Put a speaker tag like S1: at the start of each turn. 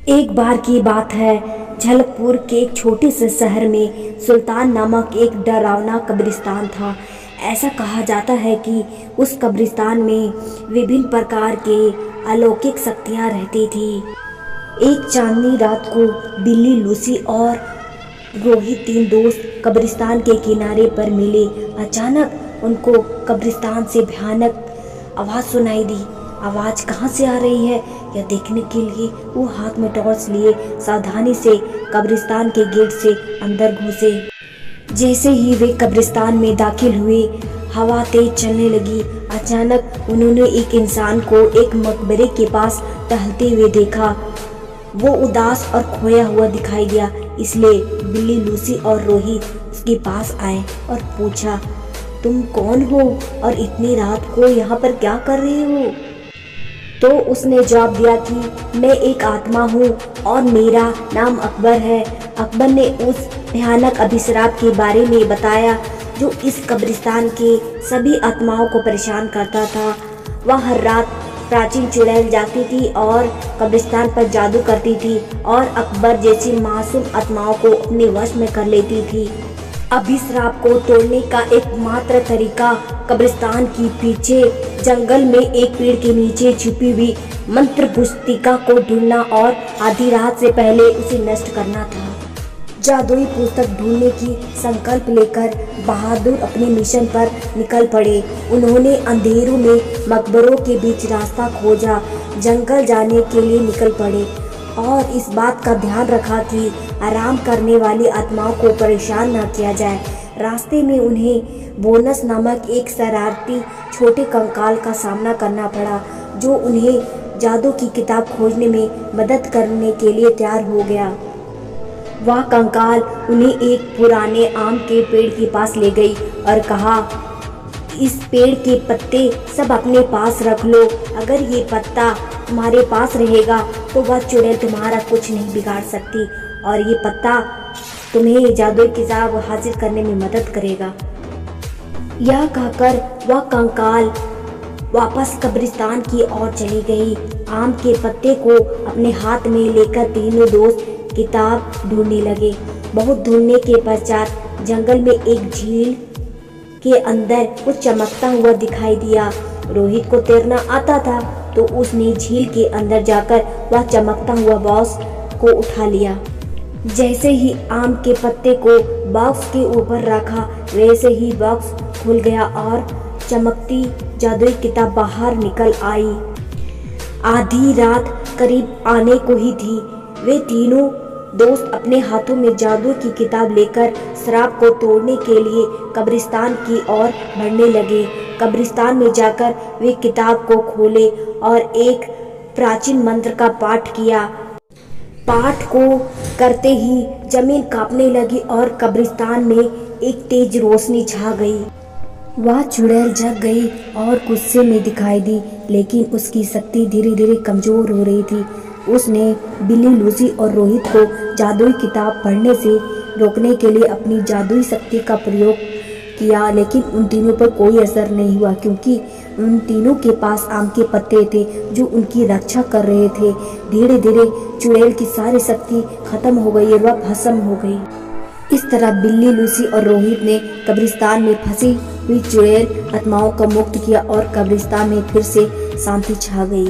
S1: एक बार की बात है, झलकपुर के एक छोटे से शहर में सुल्तान नामक एक डरावना कब्रिस्तान था। ऐसा कहा जाता है कि उस कब्रिस्तान में विभिन्न प्रकार के अलौकिक शक्तियाँ रहती थी। एक चांदनी रात को बिल्ली, लूसी और रोहित, तीन दोस्त कब्रिस्तान के किनारे पर मिले। अचानक उनको कब्रिस्तान से भयानक आवाज़ सुनाई दी। आवाज़ कहाँ से आ रही है यह देखने के लिए वो हाथ में टॉर्च लिए सावधानी से कब्रिस्तान के गेट से अंदर घुसे। जैसे ही वे कब्रिस्तान में दाखिल हुए, हवा तेज चलने लगी। अचानक उन्होंने एक इंसान को एक मकबरे के पास टहलते हुए देखा। वो उदास और खोया हुआ दिखाई दिया, इसलिए बिल्ली, लूसी और रोहित उसके पास आए और पूछा, तुम कौन हो और इतनी रात को यहाँ पर क्या कर रहे हो? तो उसने जवाब दिया कि मैं एक आत्मा हूँ और मेरा नाम अकबर है। अकबर ने उस भयानक अभिशाप के बारे में बताया जो इस कब्रिस्तान के सभी आत्माओं को परेशान करता था। वह हर रात प्राचीन चुड़ैल जाती थी और कब्रिस्तान पर जादू करती थी और अकबर जैसी मासूम आत्माओं को अपने वश में कर लेती थी। अभिशाप को तोड़ने का एकमात्र तरीका कब्रिस्तान के पीछे जंगल में एक पेड़ के नीचे छुपी हुई मंत्र पुस्तिका को ढूंढना और आधी रात से पहले उसे नष्ट करना था। जादुई पुस्तक ढूंढने की संकल्प लेकर बहादुर अपने मिशन पर निकल पड़े। उन्होंने अंधेरों में मकबरों के बीच रास्ता खोजा, जंगल जाने के लिए निकल पड़े और इस बात का ध्यान रखा कि आराम करने वाली आत्माओं को परेशान न किया जाए। रास्ते में उन्हें बोनस नामक एक शरारती छोटे कंकाल का सामना करना पड़ा, जो उन्हें जादू की किताब खोजने में मदद करने के लिए तैयार हो गया। वह कंकाल उन्हें एक पुराने आम के पेड़ के पास ले गई और कहा, इस पेड़ के पत्ते सब अपने पास रख लो। अगर ये पत्ता तुम्हारे पास रहेगा तो वह चुड़ैल तुम्हारा कुछ नहीं बिगाड़ सकती और ये पत्ता तुम्हें जादुई किताब हासिल करने में मदद करेगा। यह कहकर वह कंकाल वापस कब्रिस्तान की ओर चली गई। आम के पत्ते को अपने हाथ में लेकर तीनों दोस्त किताब ढूंढने लगे। बहुत ढूंढने के पश्चात जंगल में एक झील के अंदर कुछ चमकता हुआ दिखाई दिया। रोहित को तैरना आता था तो उसने झील के अंदर जाकर वह चमकता हुआ बॉक्स को उठा लिया। जैसे ही आम के पत्ते को बॉक्स के ऊपर रखा, वैसे ही बॉक्स खुल गया और चमकती जादुई किताब बाहर निकल आई। आधी रात करीब आने को ही थी। वे तीनों दोस्त अपने हाथों में जादू की किताब लेकर श्राप को तोड़ने के लिए कब्रिस्तान की ओर बढ़ने लगे। कब्रिस्तान में जाकर वे किताब को खोले और एक प्राचीन मंत्र का पाठ किया। पाठ को करते ही जमीन कांपने लगी और कब्रिस्तान में एक तेज रोशनी छा गई। वह चुड़ैल जग गई और गुस्से में दिखाई दी, लेकिन उसकी शक्ति धीरे धीरे कमजोर हो रही थी। उसने बिल्ली, लूसी और रोहित को जादुई किताब पढ़ने से रोकने के लिए अपनी जादुई शक्ति का प्रयोग किया, लेकिन उन तीनों पर कोई असर नहीं हुआ क्योंकि उन तीनों के पास आम के पत्ते थे जो उनकी रक्षा कर रहे थे। धीरे धीरे चुड़ैल की सारी शक्ति खत्म हो गई और वह भस्म हो गई। इस तरह बिल्ली, लूसी और रोहित ने कब्रिस्तान में फंसी हुई चुड़ैल आत्माओं को मुक्त किया और कब्रिस्तान में फिर से शांति छा गई।